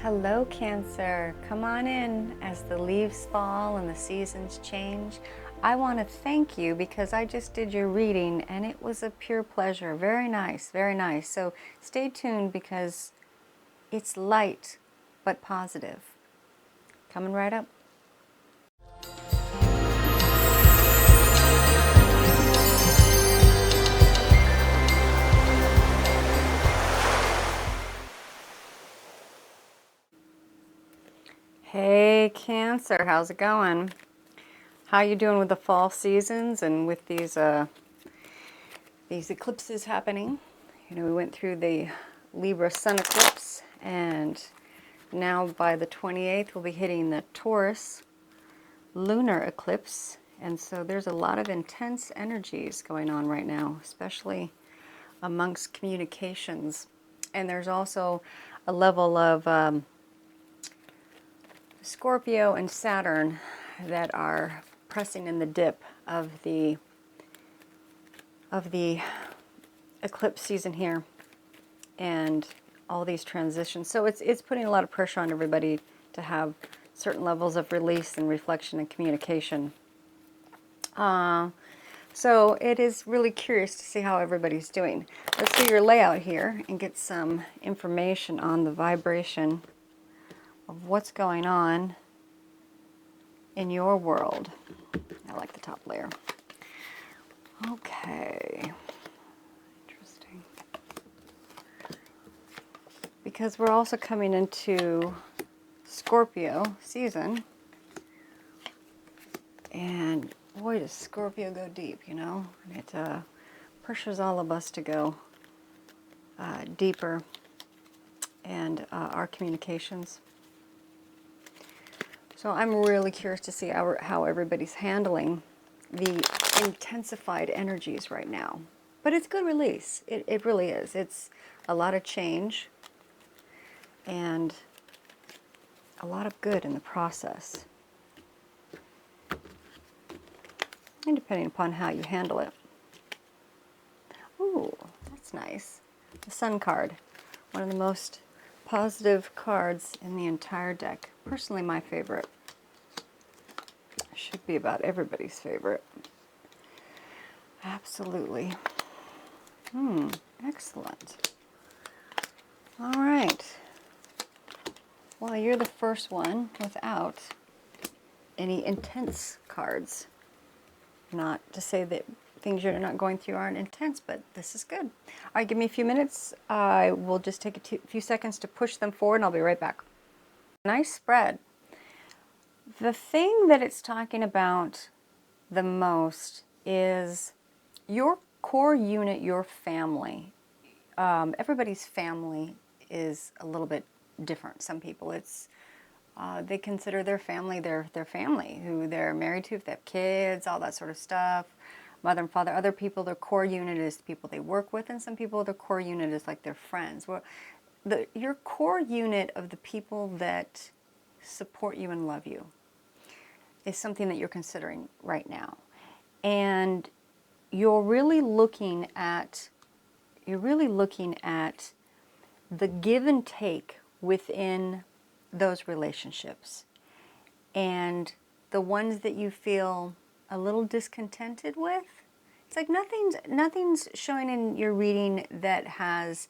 Hello, Cancer. Come on in as the leaves fall and the seasons change. I want to thank you because I just did your reading and it was a pure pleasure. Very nice, very nice. So stay tuned because it's light but positive. Coming right up. Hey, Cancer, how's it going? How you doing with the fall seasons and with these eclipses happening? You know, we went through the Libra sun eclipse, and now by the 28th we'll be hitting the Taurus lunar eclipse, and so there's a lot of intense energies going on right now, especially amongst communications. And there's also a level of Scorpio and Saturn that are pressing in the dip of the eclipse season here, and all these transitions. So it's putting a lot of pressure on everybody to have certain levels of release and reflection and communication. So it is really curious to see how everybody's doing. Let's do your layout here and get some information on the vibration of what's going on in your world. I like the top layer. Okay. Interesting. Because we're also coming into Scorpio season. And boy, does Scorpio go deep, you know? It pressures all of us to go deeper and our communications. So I'm really curious to see how everybody's handling the intensified energies right now. But it's good release. It really is. It's a lot of change and a lot of good in the process. And depending upon how you handle it. Ooh, that's nice. The Sun card. One of the most positive cards in the entire deck. Personally, my favorite. Should be about everybody's favorite. Absolutely. Excellent. All right. Well, you're the first one without any intense cards. Not to say that things you're not going through aren't intense, but this is good. All right, give me a few minutes. I will just take a few seconds to push them forward, and I'll be right back. Nice spread. The thing that it's talking about the most is your core unit, your family. Everybody's family is a little bit different. Some people, they consider their family their family, who they're married to, if they have kids, all that sort of stuff. Mother and father. Other people, their core unit is the people they work with, and some people, their core unit is like their friends. Well, your core unit of the people that support you and love you is something that you're considering right now. And you're really looking at the give and take within those relationships, and the ones that you feel a little discontented with. It's like nothing's showing in your reading that has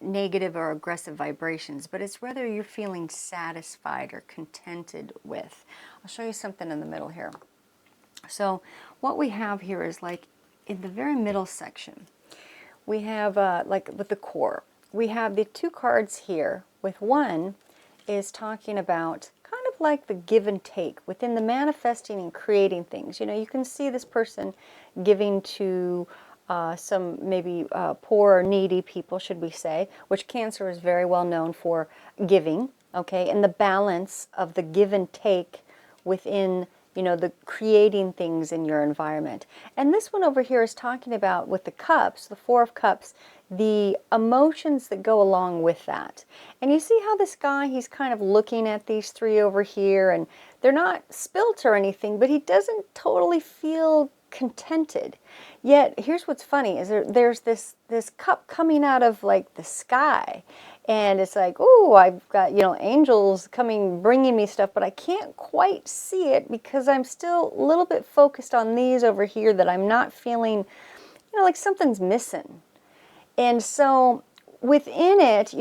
negative or aggressive vibrations, but it's whether you're feeling satisfied or contented with. I'll show you something in the middle here. So what we have here is, like, in the very middle section, we have like with the core, we have the two cards here. With one is talking about kind of like the give and take within the manifesting and creating things. You know, you can see this person giving to some maybe poor or needy people, should we say, which Cancer is very well known for giving, okay, and the balance of the give and take within, you know, the creating things in your environment. And this one over here is talking about, with the cups, the Four of Cups, the emotions that go along with that. And you see how this guy, he's kind of looking at these three over here, and they're not spilt or anything, but he doesn't totally feel contented. Yet here's what's funny is there's this cup coming out of like the sky, And it's like, oh, I've got, angels coming, bringing me stuff, but I can't quite see it because I'm still a little bit focused on these over here that I'm not feeling, like something's missing. And so within it,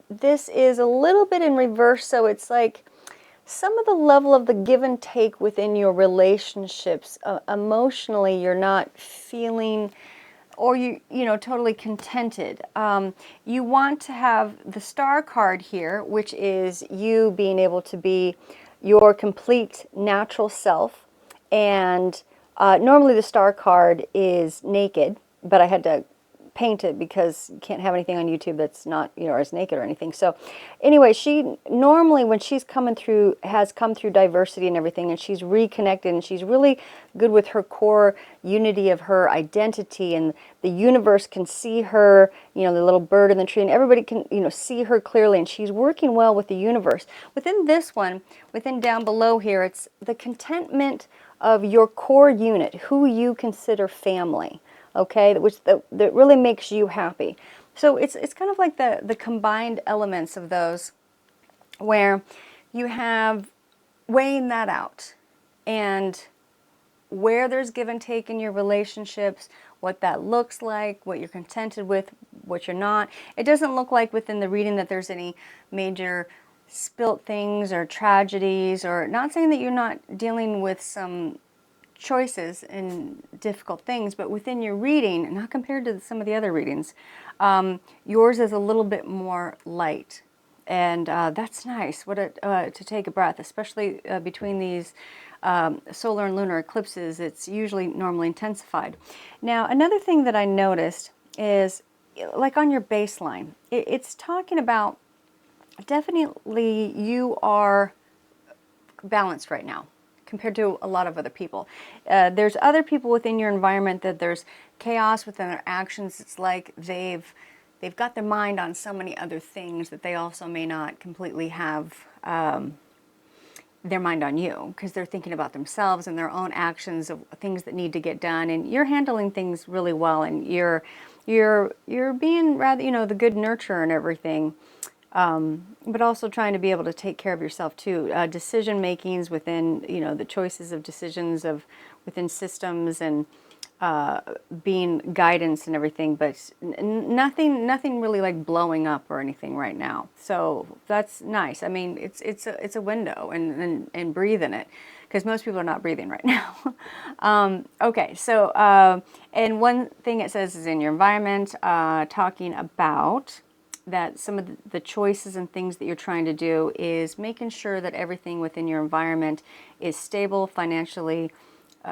this is a little bit in reverse. So it's like some of the level of the give and take within your relationships, emotionally, you're not feeling, or totally contented. You want to have the star card here, which is you being able to be your complete natural self. And normally the star card is naked, but I had to paint it because you can't have anything on YouTube that's not, as naked or anything. So anyway, she normally, when she's coming through, has come through diversity and everything, and she's reconnected, and she's really good with her core unity of her identity, and the universe can see her, the little bird in the tree, and everybody can, see her clearly, and she's working well with the universe. Within this one, within down below here, it's the contentment of your core unit, who you consider family. Okay, that really makes you happy. So it's kind of like the combined elements of those, where you have weighing that out, and where there's give and take in your relationships, what that looks like, what you're contented with, what you're not. It doesn't look like within the reading that there's any major spilt things or tragedies, or not saying that you're not dealing with some choices and difficult things, but within your reading, not compared to some of the other readings, yours is a little bit more light, and that's nice. To take a breath, especially between these solar and lunar eclipses. It's usually normally intensified. Now, another thing that I noticed is, like on your baseline, it's talking about definitely you are balanced right now compared to a lot of other people. There's other people within your environment that there's chaos within their actions. It's like they've got their mind on so many other things that they also may not completely have their mind on you, because they're thinking about themselves and their own actions of things that need to get done. And you're handling things really well, and you're being rather, the good nurturer and everything. But also trying to be able to take care of yourself too. Decision makings within, the choices of decisions of within systems, and being guidance and everything, but nothing really like blowing up or anything right now. So that's nice. I mean, it's a window, and breathe in it, because most people are not breathing right now. Okay, so and one thing it says is in your environment, talking about that some of the choices and things that you're trying to do is making sure that everything within your environment is stable, financially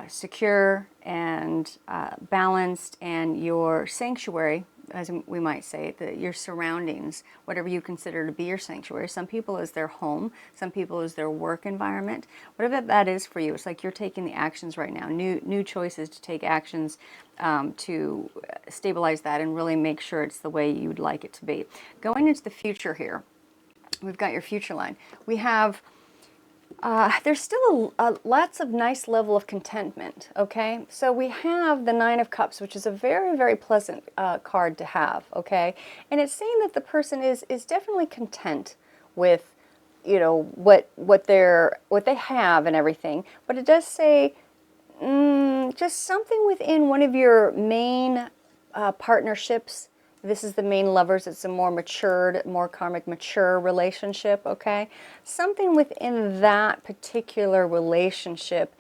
secure, and balanced, and your sanctuary, as we might say, your surroundings, whatever you consider to be your sanctuary. Some people is their home, some people is their work environment. Whatever that is for you, it's like you're taking the actions right now, new choices to take actions to stabilize that and really make sure it's the way you'd like it to be. Going into the future here, we've got your future line. We have there's still lots of nice level of contentment, okay? So we have the Nine of Cups, which is a very, very pleasant card to have, okay? And it's saying that the person is definitely content with, what they have and everything. But it does say just something within one of your main partnerships. This is the main lovers. It's a more matured, more karmic mature relationship, okay? Something within that particular relationship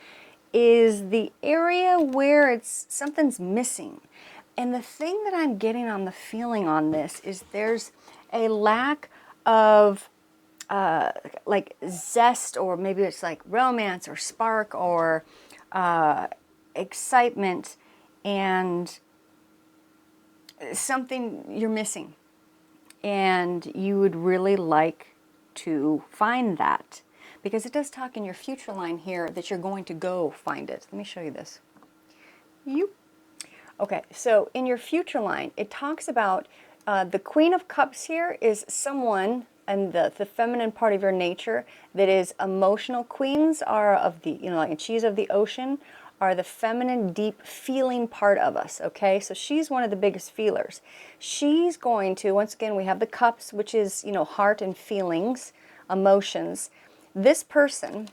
is the area where something's missing. And the thing that I'm getting on the feeling on this is there's a lack of like zest, or maybe it's like romance or spark or excitement, and something you're missing, and you would really like to find that, because it does talk in your future line here that you're going to go find it. Let me show you this. Okay, so in your future line, it talks about the Queen of Cups here is someone, and the feminine part of your nature that is emotional. Queens are of the, like she's of the ocean, are the feminine, deep feeling part of us, okay? So she's one of the biggest feelers. She's going to, once again, we have the cups, which is, you know, heart and feelings, emotions. This person,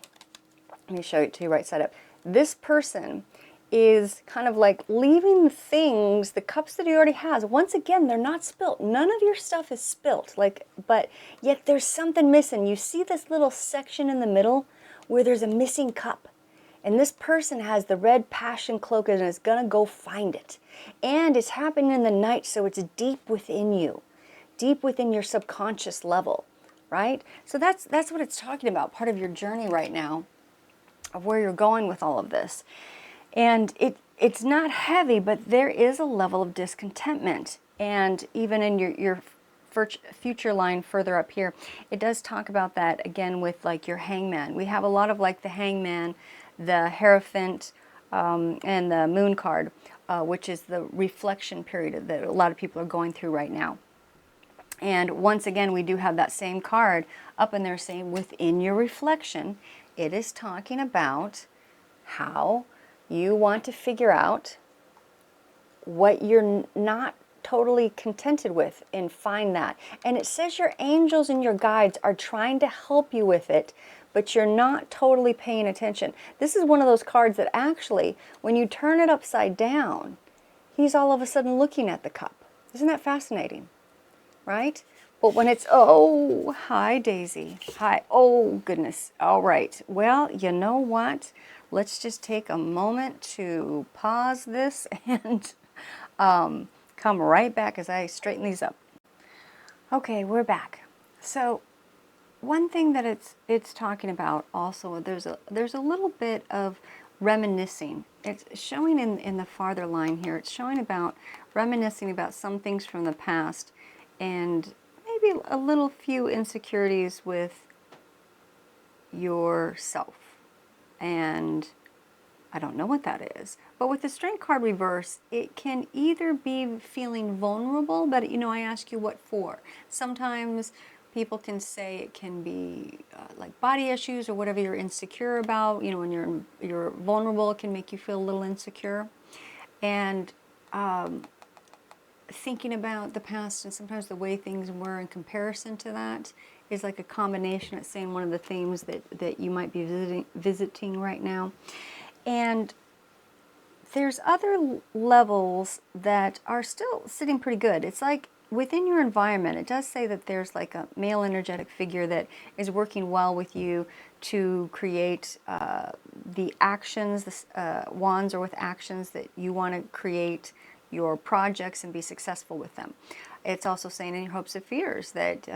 let me show it to you right side up. This person is kind of like leaving the things, the cups that he already has. Once again, they're not spilt. None of your stuff is spilt, like, but yet there's something missing. You see this little section in the middle where there's a missing cup. And this person has the red passion cloak and is going to go find it. And it's happening in the night, so it's deep within you, deep within your subconscious level, right? So that's what it's talking about, part of your journey right now, of where you're going with all of this. And it's not heavy, but there is a level of discontentment. And even in your future line further up here, it does talk about that again with like your hangman. We have a lot of like the hangman, the Hierophant, and the moon card, which is the reflection period that a lot of people are going through right now. And once again, we do have that same card up in there saying within your reflection, it is talking about how you want to figure out what you're not totally contented with and find that. And it says your angels and your guides are trying to help you with it, but you're not totally paying attention. This is one of those cards that actually, when you turn it upside down, he's all of a sudden looking at the cup. Isn't that fascinating? Right? But when it's, oh, hi, Daisy. Hi. Oh, goodness. All right. Well, you know what? Let's just take a moment to pause this and come right back as I straighten these up. Okay, we're back. So one thing that it's talking about also, there's a little bit of reminiscing. It's showing in the farther line here, it's showing about reminiscing about some things from the past and maybe a little few insecurities with yourself. And I don't know what that is. But with the Strength card reverse, it can either be feeling vulnerable, but you know, I ask you what for. Sometimes people can say it can be like body issues or whatever you're insecure about. You know, when you're vulnerable, it can make you feel a little insecure. And thinking about the past and sometimes the way things were in comparison to that is like a combination. It's saying one of the themes that you might be visiting right now. And there's other levels that are still sitting pretty good. It's like within your environment, it does say that there's like a male energetic figure that is working well with you to create the actions, wands or with actions that you want to create your projects and be successful with them. It's also saying in your hopes and fears that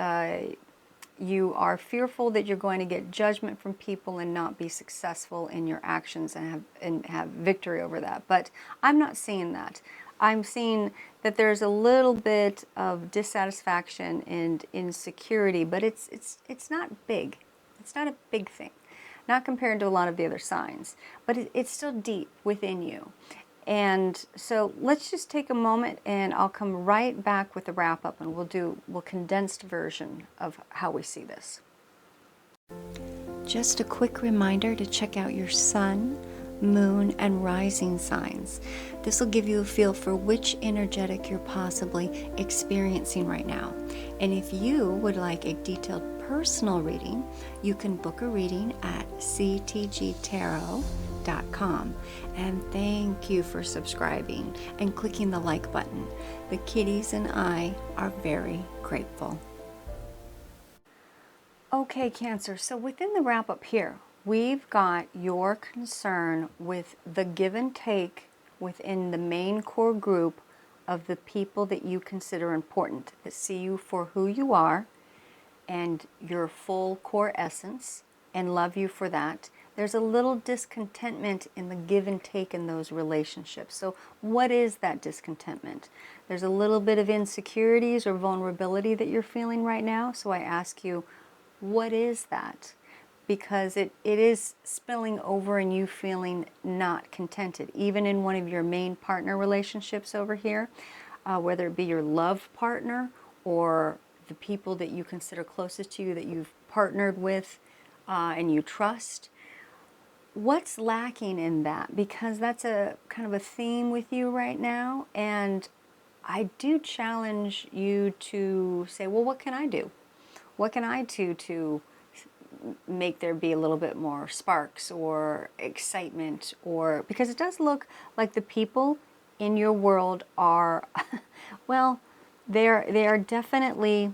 you are fearful that you're going to get judgment from people and not be successful in your actions and have victory over that. But I'm not seeing that. I'm seeing that there's a little bit of dissatisfaction and insecurity, but it's not big. It's not a big thing, not compared to a lot of the other signs, but it's still deep within you. And so let's just take a moment and I'll come right back with the wrap up and we'll condensed version of how we see this. Just a quick reminder to check out your sun, moon, and rising signs. This will give you a feel for which energetic you're possibly experiencing right now. And if you would like a detailed personal reading, you can book a reading at ctgtarot.com. And thank you for subscribing and clicking the like button. The kitties and I are very grateful. Okay, Cancer, so within the wrap up here, we've got your concern with the give and take within the main core group of the people that you consider important, that see you for who you are and your full core essence and love you for that. There's a little discontentment in the give and take in those relationships. So what is that discontentment? There's a little bit of insecurities or vulnerability that you're feeling right now. So I ask you, what is that? Because it is spilling over and you feeling not contented, even in one of your main partner relationships over here, whether it be your love partner or the people that you consider closest to you that you've partnered with and you trust. what's lacking in that? Because that's a kind of a theme with you right now, and I do challenge you to say, well, what can I do? What can I do to make there be a little bit more sparks or excitement? Or because it does look like the people in your world are, well, they are definitely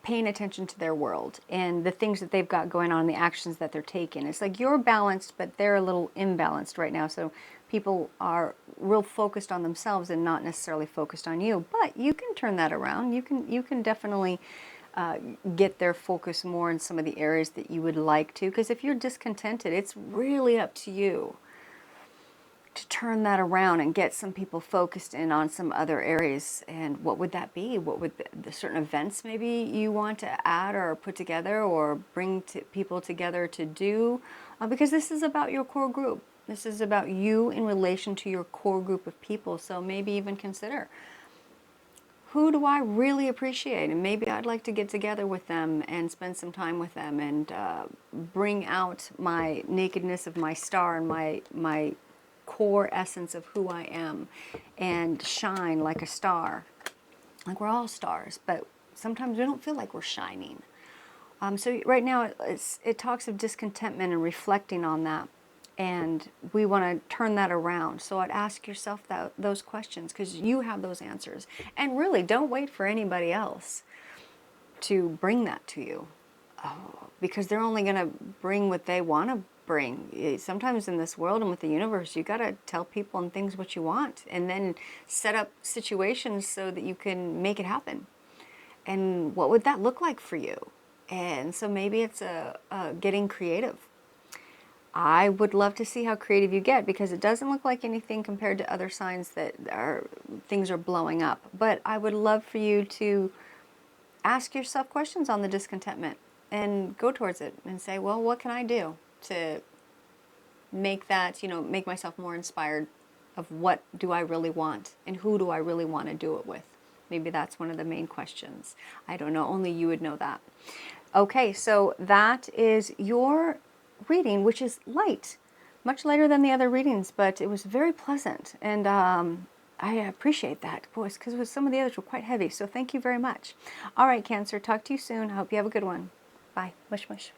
paying attention to their world and the things that they've got going on, the actions that they're taking. It's like you're balanced, but they're a little imbalanced right now. So people are real focused on themselves and not necessarily focused on you. But you can turn that around. You can definitely get their focus more in some of the areas that you would like to. Because if you're discontented, it's really up to you to turn that around and get some people focused in on some other areas. And what would that be? What would the certain events maybe you want to add or put together or bring people together to do? Because this is about your core group. This is about you in relation to your core group of people. So maybe even consider, who do I really appreciate? And maybe I'd like to get together with them and spend some time with them and bring out my nakedness of my star and my core essence of who I am and shine like a star. Like we're all stars, but sometimes we don't feel like we're shining. So right now it talks of discontentment and reflecting on that. And we want to turn that around. So I'd ask yourself those questions because you have those answers. And really, don't wait for anybody else to bring that to you. Because they're only going to bring what they want to bring. Sometimes in this world and with the universe, you got to tell people and things what you want and then set up situations so that you can make it happen. And what would that look like for you? And so maybe it's getting creative. I would love to see how creative you get because it doesn't look like anything compared to other signs that things are blowing up. But I would love for you to ask yourself questions on the discontentment and go towards it and say, well, what can I do to make that, make myself more inspired of what do I really want and who do I really want to do it with? Maybe that's one of the main questions. I don't know. Only you would know that. Okay, so that is your reading, which is light, much lighter than the other readings, but it was very pleasant. And I appreciate that, boys, because some of the others were quite heavy. So thank you very much. All right, Cancer, talk to you soon. I hope you have a good one. Bye. Mush, mush.